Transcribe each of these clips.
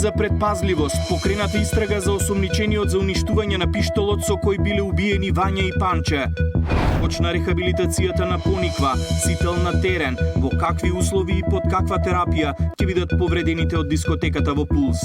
за предпазливост, покрената истрага за осомничениот за уништување на пиштолот со кој биле убиени Вања и Панче. Почна рехабилитацијата на Пониква, сител на терен, во какви услови и под каква терапија ќе бидат повредените од дискотеката во Пулс.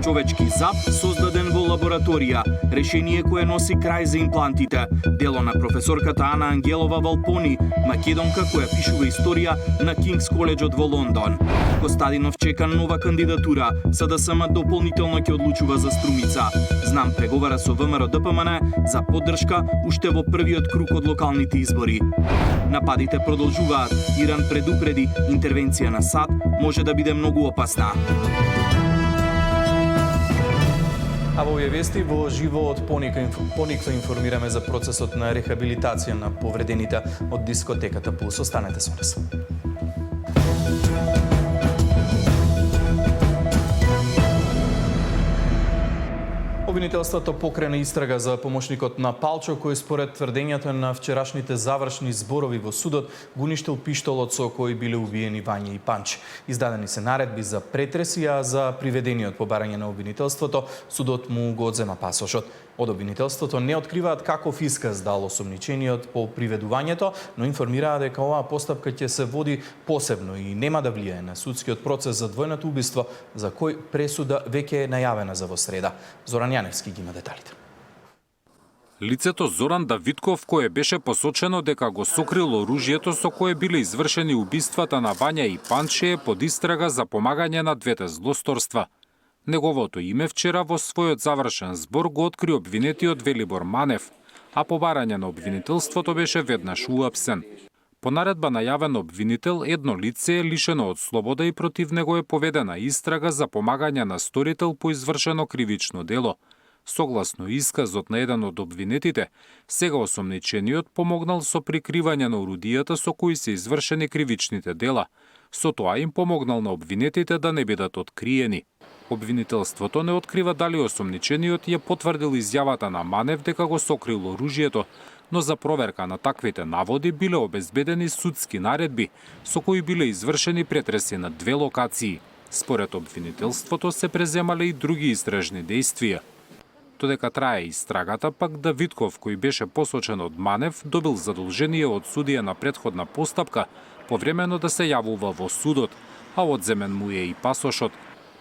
Човечки зап создаден во лабораторија, решение кое носи крај за имплантите. Дело на професорката Ана Ангелова Валпони, македонка која пишува историја на Кингс коледжот во Лондон. Костадинов чека нова кандидатура, СДСМ дополнително ќе одлучува за Струмица. Знам преговара со ВМРО ДПМН за поддршка уште во првиот круг од локалните избори. Нападите продолжуваат. Иран предупреди, интервенција на САД може да биде многу опасна. А во овие вести во живо од Пониква информираме за процесот на рехабилитација на повредените од дискотеката Пулс. Останете со нас. Обвинителството покрена истрага за помошникот на Палчо, кој според тврдењето на вчерашните завршни зборови во судот го уништил пиштолот со кој биле убиени Вања и Панче. Издадени се наредби за претреси, а за приведениот по барање на обвинителството судот му го одзема пасошот. Од обвинителството не откриваат каков исказ дал осомничениот по приведувањето, но информираат дека оваа постапка ќе се води посебно и нема да влијае на судскиот процес за двојното убиство, за кој пресуда веќе е најавена за во среда. Зоран Јаневски ги има деталите. Лицето Зоран Давидков, кое беше посочено дека го сокрило оружјето со кое биле извршени убиствата на Вања и Панче, е под истрага за помагање на двете злосторства. Неговото име вчера во својот завршен збор го откри обвинетиот Велибор Манев, а по барање на обвинителството беше веднаш уапсен. По наредба најавен обвинител, едно лице е лишено од слобода и против него е поведена истрага за помагање на сторител по извршено кривично дело. Согласно исказот на еден од обвинетите, сега осомничениот помогнал со прикривање на орудијата со кои се извршени кривичните дела. Со тоа им помогнал на обвинетите да не бидат откриени. Обвинителството не открива дали осомничениот ја потврдил изјавата на Манев дека го сокрил оружјето, но за проверка на таквите наводи биле обезбедени судски наредби со кои биле извршени претреси на две локации. Според обвинителството се преземале и други истражни дејствија. Додека трае истрагата, пак Давидков, кој беше посочен од Манев, добил задолжение од судија на претходна постапка повремено да се јавува во судот, а одземен му е и пасошот.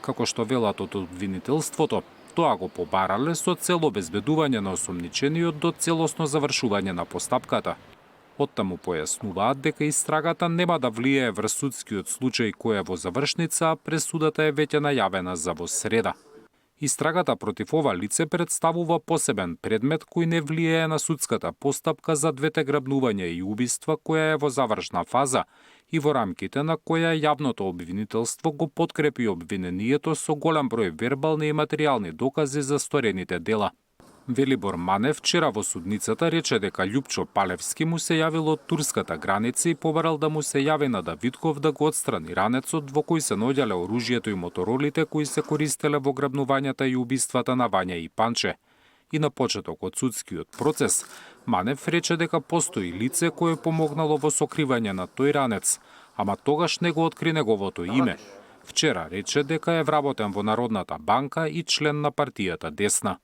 Како што велат од обвинителството, тоа го побарале со цел обезбедување на осомничениот до целосно завршување на постапката. Оттаму појаснуваат дека истрагата нема да влијае врз судскиот случај кој е во завршница, а пресудата е веќе најавена за во среда. Истрагата против ова лице представува посебен предмет кој не влијае на судската постапка за двете грабнувања и убиства која е во завршна фаза и во рамките на која јавното обвинителство го подкрепи обвинението со голем број вербални и материјални докази за сторените дела. Велибор Манев вчера во судницата рече дека Љупчо Палевски му се јавил од турската граница и побарал да му се јави на Давидков да го отстрани ранецот во кој се наоѓале оружјето и моторолите кои се користеле во грабнувањата и убиствата на Вања и Панче. И на почеток од судскиот процес, Манев рече дека постои лице кое помогнало во сокривање на тој ранец, ама тогаш не го откри неговото име. Вчера рече дека е вработен во Народната банка и член на партијата Десна.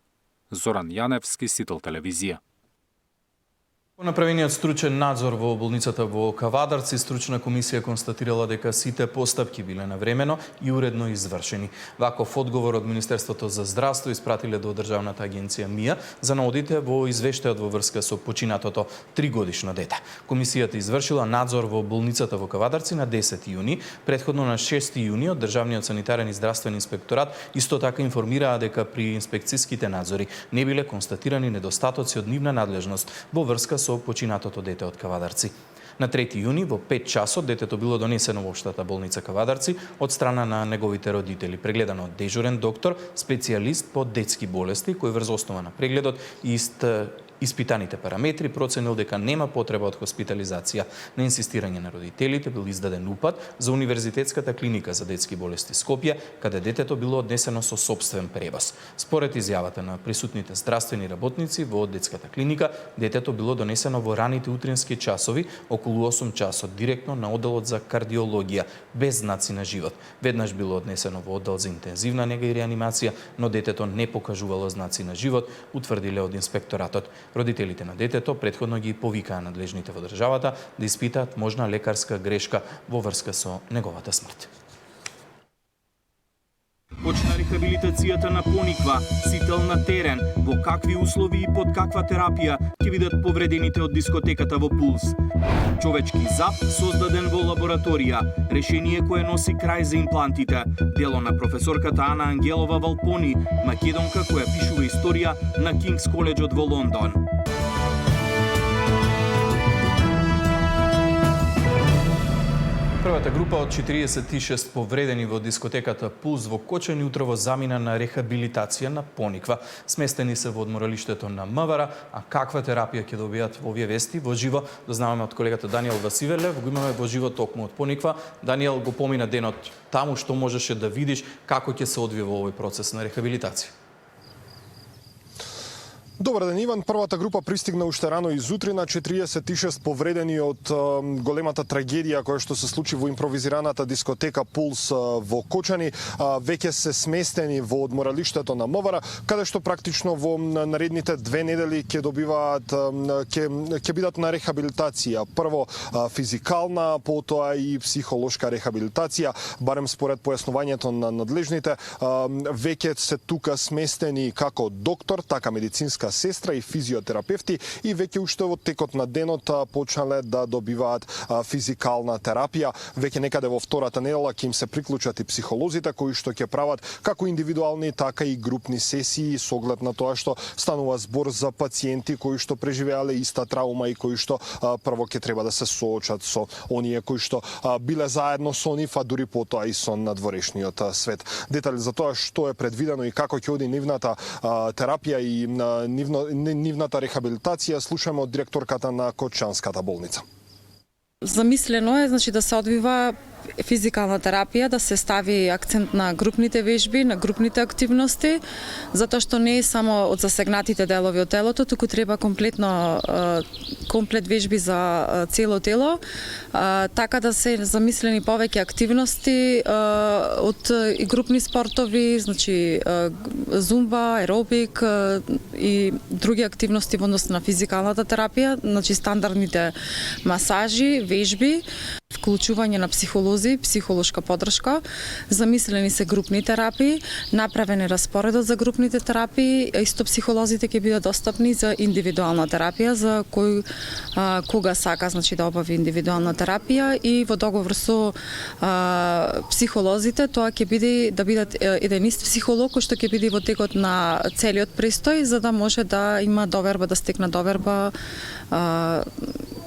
Зоран Јаневски, Сител телевизија. По направениот стручен надзор во болницата во Кавадарци, стручна комисија констатирала дека сите постапки биле навремено и уредно извршени. Ваков одговор од Министерството за здравство испратиле до Државната агенција МИА за наодите во извештајот во врска со починатото 3-годишно дете. Комисијата извршила надзор во болницата во Кавадарци на 10 јуни, претходно на 6 јуни од Државниот санитарен и здравствен инспекторат исто така информираа дека при инспекциските надзори не биле констатирани недостатоци од нивна надлежност во врска со починатото дете од Кавадарци. На 3 јуни во 5 часот детето било донесено во Општата болница Кавадарци од страна на неговите родители, прегледано од дежурен доктор, специјалист по детски болести, кој врз основа на прегледот Испитаните параметри проценил дека нема потреба од хоспитализација. На инсистирање на родителите бил издаден упат за Универзитетската клиника за детски болести Скопје, каде детето било однесено со сопствен превоз. Според изјавата на присутните здравствени работници во детската клиника, детето било донесено во раните утрински часови, околу 8 часот, директно на одделот за кардиологија, без знаци на живот. Веднаш било однесено во оддел за интензивна нега и реанимација, но детето не покажувало знаци на живот, утврдиле од инспекторатот. Родителите на детето претходно ги повикаа надлежните во државата да испитаат можна лекарска грешка во врска со неговата смрт. Почна рехабилитацијата на Пониква, сител на терен, во какви услови и под каква терапија ќе бидат повредените од дискотеката во Пулс. Човечки зап создаден во лабораторија, решение кое носи крај за имплантите. Дело на професорката Ана Ангелова Валпони, македонка која пишува историја на Кингс коледжот во Лондон. Првата група од 46 повредени во дискотеката Пулс во Кочани утрово замина на рехабилитација на Пониква. Сместени се во одморалиштето на МВР, а каква терапија ќе добијат во овие вести во живо, дознаваме од колегата Даниел Васивелев, го имаме во живо токму од Пониква. Даниел, го помина денот таму, што можеше да видиш, како ќе се одвива овој процес на рехабилитација? Добар ден, Иван. Првата група пристигна уште рано изутрина, 46 повредени од големата трагедија која што се случи во импровизираната дискотека Пулс во Кочани, веќе се сместени во одморалиштето на МВР, каде што практично во наредните 2 недели ќе добиваат ќе бидат на рехабилитација. Прво физикална, потоа и психолошка рехабилитација, барем според појаснувањето на надлежните, веќе се тука сместени како доктор, така медицинска сестра и физиотерапевти и веќе уште во текот на денот почнале да добиваат физикална терапија. Веќе некаде во втората недела ќе им се приклучат и психолозите кои што ќе прават како индивидуални, така и групни сесии со оглед на тоа што станува збор за пациенти кои што преживеале иста траума и кои што прво ќе треба да се соочат со оние кои што биле заедно со нив, а дури потоа и со надворешниот свет. Детали за тоа што е предвидено и како ќе оди нивната терапија и нивната рехабилитација слушаме од директорката на Кочанската болница. Замислено е, значи, да се одвива физикална терапија, да се стави акцент на групните вежби, на групните активности, затоа што не е само од засегнатите делови од телото, туку треба комплет вежби за цело тело, така да се замислени повеќе активности од и групни спортови, значи зумба, аеробик и други активности во однос на физикалната терапија, значи стандардните масажи, вежби, вклучување на психолози, психолошка поддршка, замислени се групни терапии, направен е распоредот за групните терапии, исто психолозите ќе бидат достапни за индивидуална терапија за кој кога сака, значи да обави индивидуална терапија и во договор со психолозите тоа ќе биде да бидат еден ист психолог кој што ќе биде во текот на целиот престој за да може да има доверба, да стекна доверба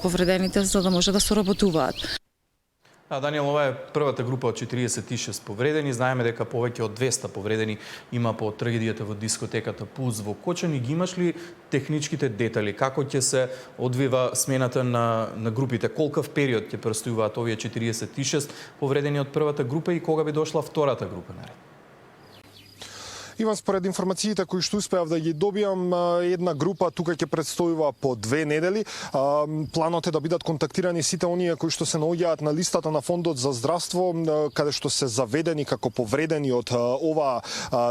повредените за да може да соработуваат. Даниел, ова е првата група од 46 повредени. Знаеме дека повеќе од 200 повредени има по трагедијата во дискотеката Пулс во Кочани. Ги имаш ли техничките детали? Како ќе се одвива смената на групите? Колкав период ќе престојуваат овие 46 повредени од првата група и кога би дошла втората група наред? Иван, според информациите кои што успеав да ги добиам, една група тука ќе предстојува по 2 недели. Планот е да бидат контактирани сите оние кои што се наоѓаат на листата на Фондот за здравство, каде што се заведени како повредени од оваа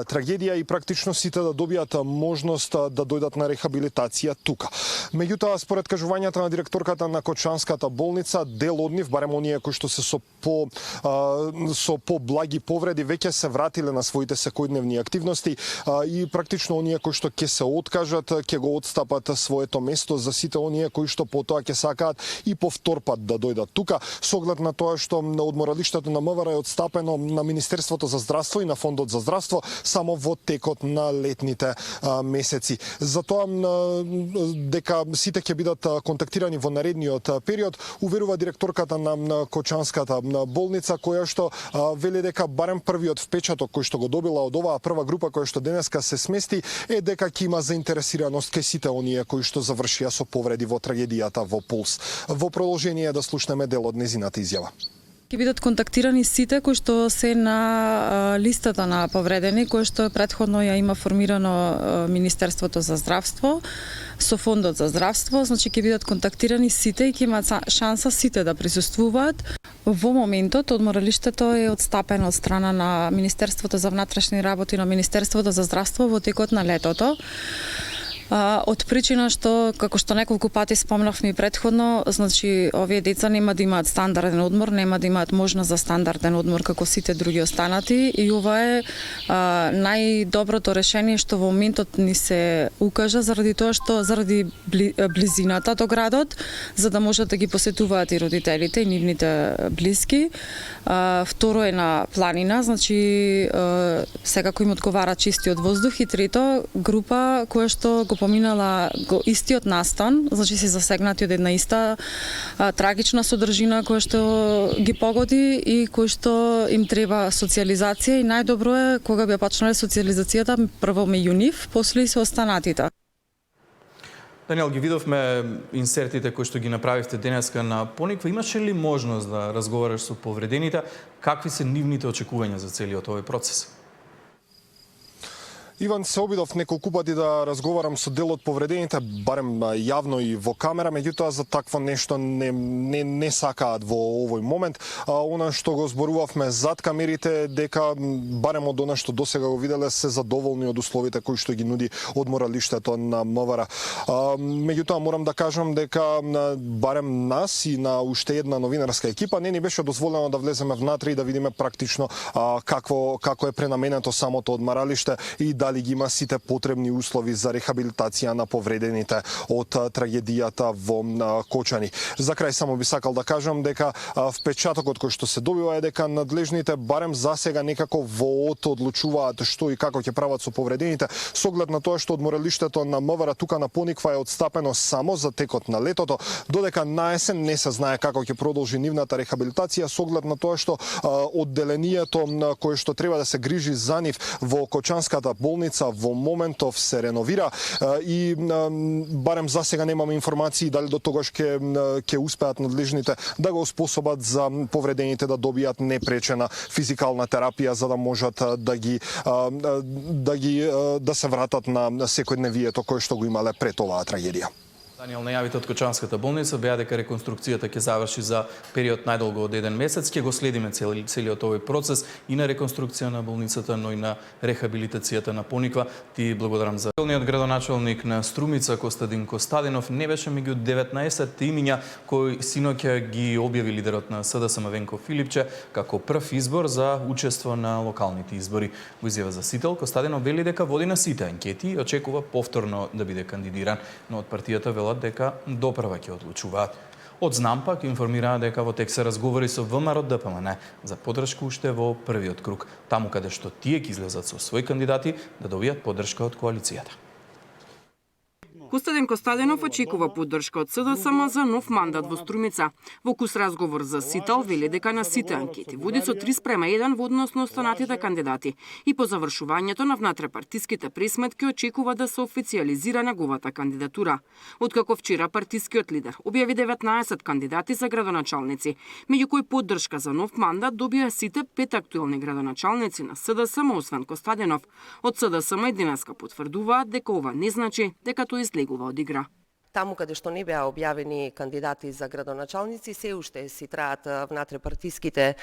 трагедија и практично сите да добијат можност да дојдат на рехабилитација тука. Меѓутоа, според кажувањата на директорката на Кочанската болница, дел од нив, барем оние кои што се со поблаги повреди, веќе се вратиле на своите секојдневни активности и практично оние кои што ќе се откажат, ќе го отстапат своето место за сите оние кои што потоа ќе сакаат и повтор пат да дојдат тука, со оглед на тоа што одморалиштето на МВР е отстапено на Министерството за здравство и на Фондот за здравство само во текот на летните месеци. Затоа дека сите ќе бидат контактирани во наредниот период, уверува директорката на Кочанската болница, која што вели дека барем првиот впечаток кој што го добила од оваа прва група група која што денеска се смести е дека ќе има заинтересираност кај сите оние кои што завршија со повреди во трагедијата во Пулс. Во продолжение да слушнеме дел од незината изјава. Ќе бидат контактирани сите кои што се на листата на повредени, кои што претходно ја има формирано Министерството за здравство со Фондот за здравство, значи ќе бидат контактирани сите и ќе имаат шанса сите да присуствуваат. Во моментот одморалиштето е отстапено од страна на Министерството за внатрешни работи на Министерството за здравство во текот на летото. Од причина што, како што неколку пати спомнавме и претходно, значи овие деца нема да имаат стандарден одмор, нема да имаат можност за стандарден одмор како сите други останати и ова е најдоброто решение што во моментот ни се укажа заради тоа што заради близината до градот, за да можат да ги посетуваат и родителите и нивните блиски. Второ е на планина, значи секако им одговара чистиот воздух и трето група која што го поминала истиот настан, значи се засегнати од една иста трагична содржина која што ги погоди и кој што им треба социјализација и најдобро е кога би почнале социјализацијата прво меѓу нив, после и се останатите. Даниел, ги видовме инсертите кои што ги направивте денеска на Пониква. Имаше ли можност да разговараш со повредените? Какви се нивните очекувања за целиот овој процес? Иван, се обидов неколку пати да разговарам со дел од повредените, барем јавно и во камера, меѓутоа за такво нешто не сакаат во овој момент. Она што го зборувавме зад камерите, дека барем од она што досега го виделе се задоволни од условите кои што ги нуди одморалиштето на МВР. Меѓутоа морам да кажам дека барем нас и на уште една новинарска екипа не ни беше дозволено да влеземе внатре и да видиме практично како е пренаменето самото одморалиште и дали ги има сите потребни услови за рехабилитација на повредените од трагедијата во Кочани. За крај само би сакал да кажам дека впечатокот кој што се добива е дека надлежните барем засега некако воот одлучуваат што и како ќе прават со повредените, со оглед на тоа што одморалиштето на МВР тука на Пониква е отстапено само за текот на летото, додека на есен не се знае како ќе продолжи нивната рехабилитација, со оглед на тоа што одделението кое што треба да се грижи за нив во Кочанската болница во моментов се реновира и барем за сега немаме информации дали до тогаш ќе успеат надлежните да го способат за повредените да добијат непречена физикална терапија за да можат да се вратат на секојдневието кое што го имале пред оваа трагедија. Даниел, најавите од Кочанската болница беа дека реконструкцијата ќе заврши за период најдолго од 1 месец. Ќе го следиме целиот овој процес и на реконструкција на болницата, но и на рехабилитацијата на Пониква. Ти благодарам за целниот градоначалник на Струмица Костадин Костадинов не беше меѓу 19 имиња кои синоќа ги објави лидерот на СДСМ Венко Филипче како прв избор за учество на локалните избори. Во изјава за Сител, Костадинов вели дека води на сите анкети и очекува повторно да биде кандидиран, но од партијата велат дека допрва ќе одлучуваат. Од ЗНАМ пак информираа дека во тек се разговори со ВМРО ДПМН за поддршка уште во првиот круг, таму каде што тие ќе излезат со своји кандидати да добијат поддршка од коалицијата. Костадин Костадинов очекува поддршка од СДСМ за нов мандат во Струмица. Во кус разговор за Сител вели дека на сите анкети води со 3:1 во однос на останатите кандидати и по завршувањето на внатрепартиските пресметки очекува да се официјализира неговата кандидатура. Откако вчера партискиот лидер објави 19 кандидати за градоначалници, меѓу кои поддршка за нов мандат добија сите 5 актуелни градоначалници на СДСМ освен Костадинов. Од СДСМ и денеска потврдуваат дека ова не значи дека тој излегува од игра. Таму каде што не беа објавени кандидати за градоначалници, се уште си траат внатрепартиските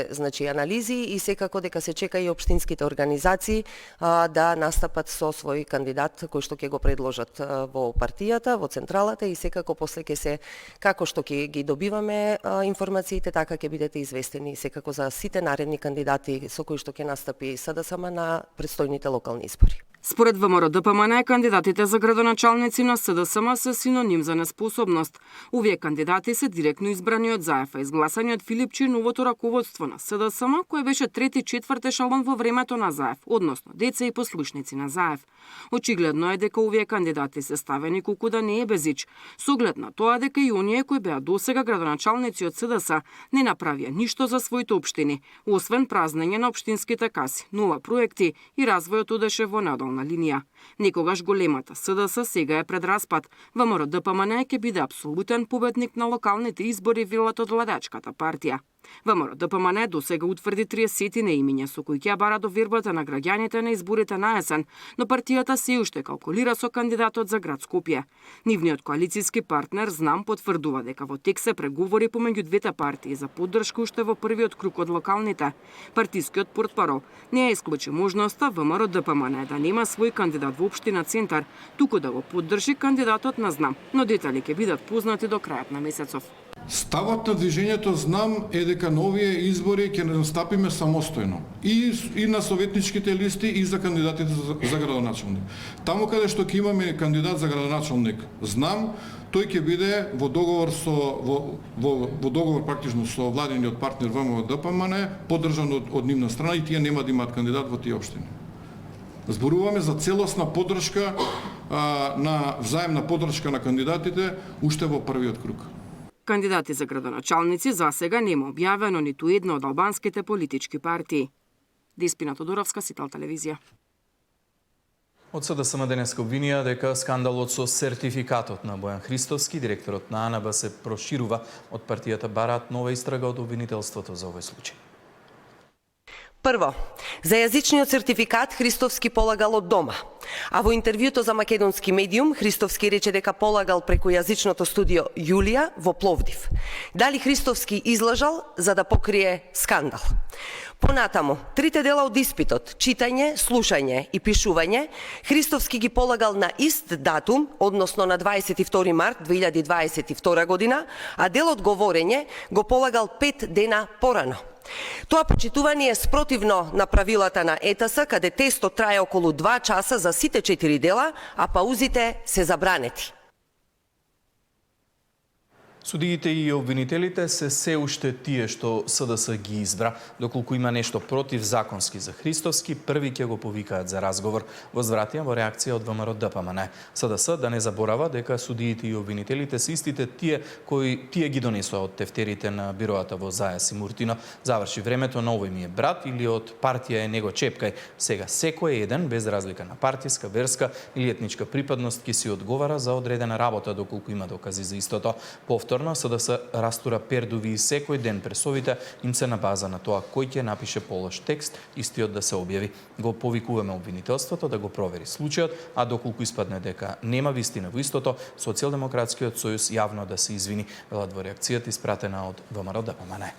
значи анализи и секако дека се чека и општинските организации да настапат со свој кандидат кој што ќе го предложат во партијата, во централата и секако после ќе се како што ќе ги добиваме информациите, така ќе бидете известени секако за сите наредни кандидати со кои што ќе настапи СДСМ на предстојните локални избори. Според ВМРО-ДПМН, кандидатите за градоначалници на СДСМ се синоним за неспособност. Овие кандидати се директно избрани од ЗАЕФ, изгласани од Филипчи новото раководство на СДСМ, кој беше трети-четврт ешалон во времето на ЗАЕФ, односно деца и послушници на ЗАЕФ. Очигледно е дека овие кандидати се ставени колку да не е безич, со оглед на тоа дека и оние кои беа досега градоначалници од СДС не направија ништо за своите општини, освен празнење на општинските каси, нова проекти и развојот одеше во надолна линија. Некогаш големата СДС сега е пред распад. ВМРО-ДПМН ќе биде апсолутен победник на локалните избори велат од владачката партија. ВМРО-ДПМН досега утврди 30 неимиња со кои ќе бара довербата на граѓаните на изборите на есен, но партијата се уште калкулира со кандидатот за град Скопје. Нивниот коалицијски партнер ЗНАМ потврдува дека во тек се преговори помеѓу двете партии за поддршка уште во првиот круг од локалните. Партискиот портпарол не ја исклучи можноста ВМРО-ДПМН да нема свој кандидат во општина Центар, туку да го поддржи кандидатот на ЗНАМ, но детали ќе бидат познати до крајот на месецов. Ставот на движењето ЗНАМ е дека на овие избори ќе настапиме самостојно и на советничките листи и за кандидатите за градоначалник. Таму каде што ќе имаме кандидат за градоначалник ЗНАМ, тој ќе биде во договор во договор практично со владиниот партнер ВМРО-ДПМН, поддржан од нивна страна и тие нема да имаат кандидат во тие општини. Зборуваме за целосна поддршка на взаемна поддршка на кандидатите уште во првиот круг. Кандидати за градоначалници за сега нема објавено ниту една од албанските политички партии. Деспина Тодоровска, Сител телевизија. Од СДСМ денеска обвинија дека скандалот со сертификатот на Бојан Христовски, директорот на АНБ, се проширува. Од партијата бараат нова истрага од обвинителството за овој случај. Прво, за јазичниот сертификат Христовски полагал од дома, а во интервјуто за македонски медиум Христовски рече дека полагал преку јазичното студио Јулија во Пловдив. Дали Христовски излажал за да покрие скандал? Понатаму, 3 дела од испитот, читање, слушање и пишување, Христовски ги полагал на ист датум, односно на 22 март 2022 година, а делот говорење го полагал 5 дена порано. Тоа почитување е спротивно на правилата на ЕТС, каде тестот трае околу 2 часа за сите 4 дела, а паузите се забранети. Судиите и обвинителите се уште тие што СДС ги избра. Доколку има нешто против законски за Христовски, први ќе го повикаат за разговор. Возвратија во реакција од ВМРО-ДПМН. СДС да не заборава дека судиите и обвинителите се истите тие кои ги донесоа од тефтерите на бироата во Зајас и Муртино. Заврши времето на овој ми е брат или од партија е него чепкај. Сега секој еден, без разлика на партиска, верска или етничка припадност, ќе си одговара за одредена работа доколку има докази за истото. Повторно СДС растура пердуви и секој ден пресовите им се на база на тоа кој ќе напише полош текст, истиот да се објави. Го повикуваме обвинителството да го провери случајот, а доколку испадне дека нема вистина во истото, Социјалдемократскиот сојуз јавно да се извини, велат во реакцијата испратена од ВМРО-ДПМН.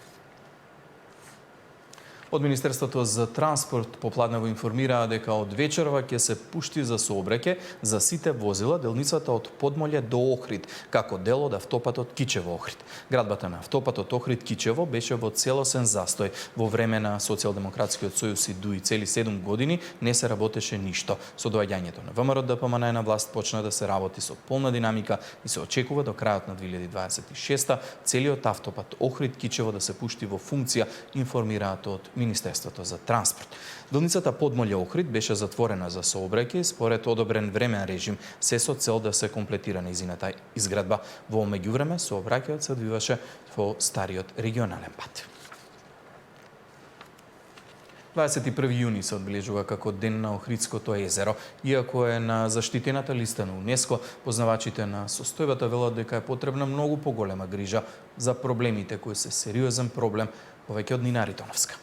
Од Министерството за транспорт попладнево информираа дека од вечерва ќе се пушти за сообраќај за сите возила делницата од Подмолје до Охрид, како дел од автопатот Кичево-Охрид. Градбата на автопатот Охрид-Кичево беше во целосен застој. Во време на Социјалдемократскиот сојуз и ДУИ цели 7 години не се работеше ништо. Со доаѓањето на ВМРО-ДПМН на власт почна да се работи со полна динамика и се очекува до крајот на 2026 целиот автопат Охрид-Кичево да се пушти во функција, информираат од Министерството за транспорт. Делницата Подмолје-Охрид беше затворена за сообраќај според одобрен времен режим, се со цел да се комплетира нејзината изградба. Во меѓувреме сообраќајот се одвиваше во стариот регионален пат. 21 јуни се одбележува како Ден на Охридското езеро. Иако е на заштитената листа на УНЕСКО, познавачите на состојбата велат дека е потребна многу поголема грижа за проблемите кои се сериозен проблем, повеќе од Нина Ритоновска.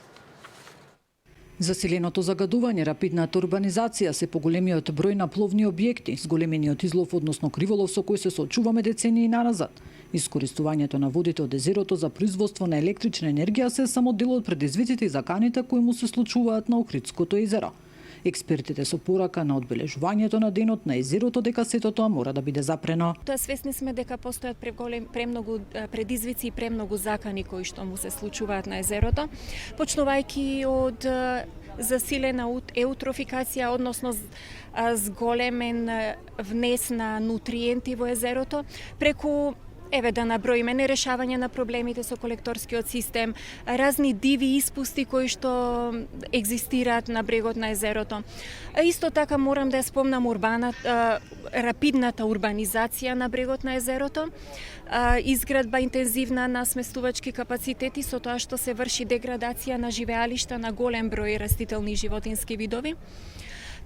Засиленото загадување, рапидната урбанизација, се поголемиот број на пловни објекти, зголемениот излов, односно криволов со кој се соочуваме децении назад. Искористувањето на водите од езерото за производство на електрична енергија се само дел од предизвиците и заканите кои му се случуваат на Охридското езеро. Експертите со порака на одбележувањето на денот на езерото дека сето тоа мора да биде запрено. Тоа свесни сме дека постојат премногу предизвици и премногу закани кои што му се случуваат на езерото, почнувајќи од засилена еутрофикација, односно зголемен внес на нутриенти во езерото, преку да наброиме нерешавање на проблемите со колекторскиот систем, разни диви испусти кои што екзистираат на брегот на езерото. Исто така морам да ја спомнам рапидната урбанизација на брегот на езерото, изградба интензивна на сместувачки капацитети со тоа што се врши деградација на живеалишта на голем број растителни и животински видови.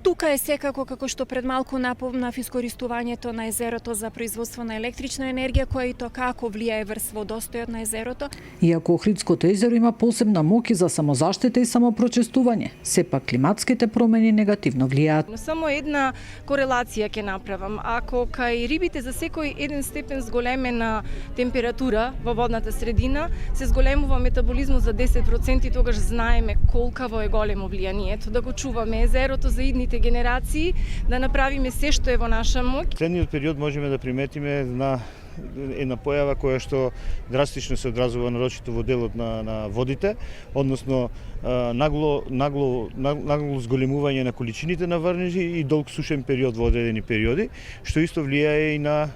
Тука е секако, како што пред малку напомнав, искористувањето на езерото за производство на електрична енергија, која и то како влијае врз водостојот на езерото. Иако Охридското езеро има посебна моќ за самозаштита и самопрочистување, сепак климатските промени негативно влијаат. Само една корелација ќе направам. Ако кај рибите за секој 1 степен зголемена температура во водната средина се зголемува метаболизмот за 10%, тогаш знаеме колкаво е големо влијанието. Да го чуваме езерото за идните генерации, да направиме се што е во наша моќ. Следниот период можеме да приметиме на една појава која што драстично се одразува нарочито во делот на водите, односно нагло зголемување на количините на врнежи и долг сушен период во одредени периоди, што исто влијае и на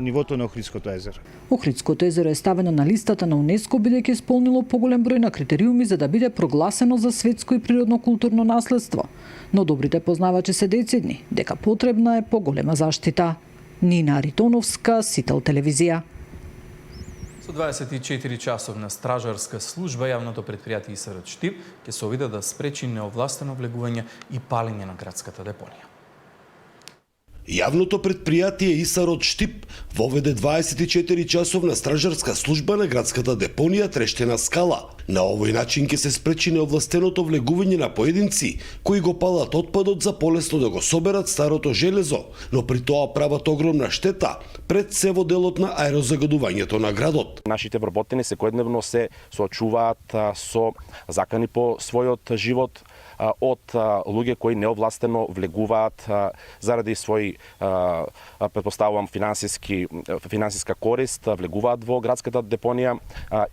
нивото на Охридското езеро. Охридското езеро е ставено на листата на УНЕСКО бидејќи исполнило поголем број на критериуми за да биде прогласено за светско и природно културно наследство. Но добрите познавачи се децидни дека потребна е поголема заштита. Нина Ритоновска, Сител телевизија. Со 24 часовна стражарска служба, јавното предпријатие ИСР Штип ќе се обиде да спречи неовластено влегување и палење на градската депонија. Јавното предпријатие ИСР Штип воведе 24 часовна стражарска служба на градската депонија Трештена скала. На овој начин ќе се спречи неовластеното влегување на поединци кои го палат отпадот за полесно да го соберат старото железо, но при тоа прават огромна штета пред се во делот на аерозагадувањето на градот. Нашите вработени секојдневно се соочуваат со закани по својот живот од луѓе кои неовластено влегуваат заради свој претпоставувам финансиска корист, влегуваат во градската депонија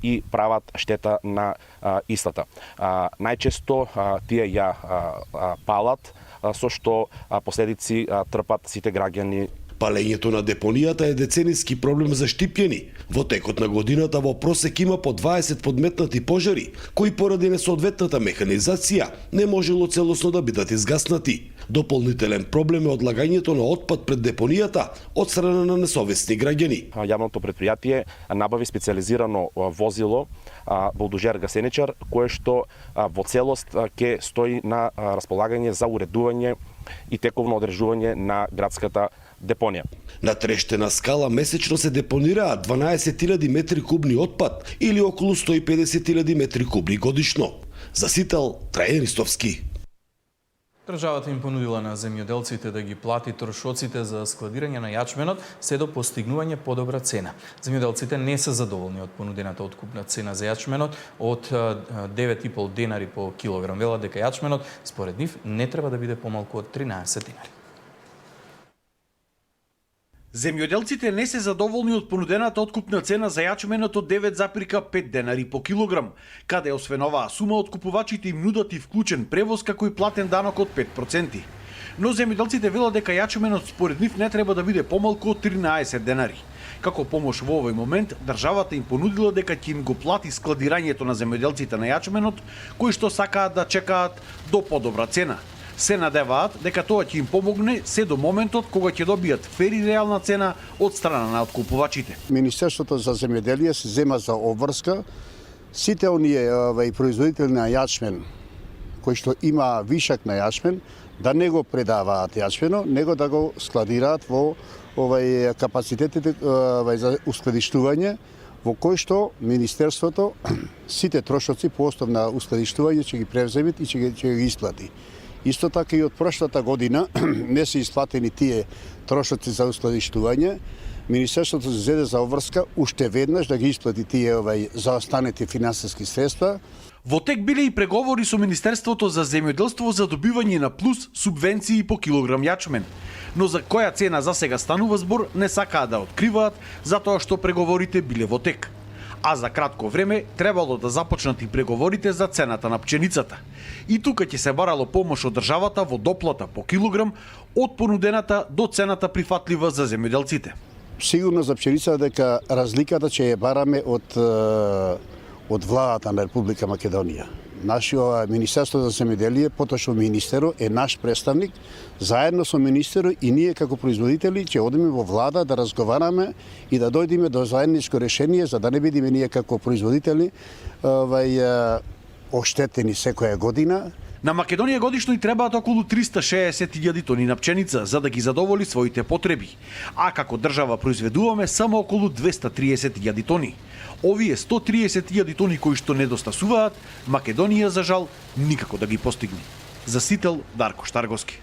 и прават штета на истата. Најчесто тие ја палат, со што последици трпат сите граѓани. Палењето на депонијата е децениски проблем за Штипјани. Во текот на годината во просек има по 20 подметнати пожари, кои поради несоодветната механизација не можело целосно да бидат изгаснати. Дополнителен проблем е одлагањето на отпад пред депонијата од страна на несовесни граѓани. Јавното предпријатие набави специализирано возило булдожер гасеничар, кое што во целост ќе стои на располагање за уредување и тековно одржување на градската депонија. На Трештена скала месечно се депонираат 12.000 метри кубни отпад или околу 150.000 метри кубни годишно. За Сител, Трајан Ристовски. Државата им понудила на земјоделците да ги плати трошоците за складирање на јачменот се до постигнување подобра цена. Земјоделците не се задоволни од понудената откупна цена за јачменот од 9,5 денари по килограм. Велат дека јачменот според нив не треба да биде помалку од 13 денари. Земјоделците не се задоволни од понудената откупна цена за јачменот од 9,5 денари по килограм, каде освен оваа сума откупувачите им нудат и вклучен превоз како и платен данок од 5%. Но земјоделците велат дека јачменот според нив не треба да биде помалку од 13 денари. Како помош во овој момент, државата им понудила дека ќе им го плати складирањето на земјоделците на јачменот, кои што сакаат да чекаат до подобра цена. Се надеваат дека тоа ќе им помогне се до моментот кога ќе добијат фер и реална цена од страна на откупувачите. Министерството за земјоделие се зема за обврска сите оние производители на јачмен кои што има вишак на јачмен да не го предаваат јачмено, него да го складираат во капацитетите за ускладиштување во кој што Министерството сите трошоци по основ на ускладиштување ќе ги превземе и ќе ги исплати. Исто така и од прошлата година не се исплатени тие трошоци за ускладиштување. Министерството се зеде за обврска уште веднаш да ги исплати тие заостанети финансиски средства. Во тек биле и преговори со Министерството за земјоделство за добивање на плюс субвенции по килограм јачмен. Но за која цена за сега станува збор не сакаат да откриваат, затоа што преговорите биле во тек. А за кратко време требало да започнат и преговорите за цената на пченицата. И тука ќе се барало помош од државата во доплата по килограм од понудената до цената прифатлива за земјоделците. Сигурно за пченица дека разликата ќе ја бараме од владата на Република Македонија. Нашиот Министерство за земјоделие, поточно министерот, е наш представник. Заедно со министерот и ние како производители ќе одиме во влада да разговараме и да дојдеме до заедничко решение за да не бидеме ние како производители оштетени секоја година. На Македонија годишно и требаат околу 360.000 тони на пченица за да ги задоволи своите потреби. А како држава произведуваме само околу 230.000 тони. Овие 130.000 тони кои што недостасуваат, Македонија за жал никако да ги постигне. За Сител, Дарко Штарговски.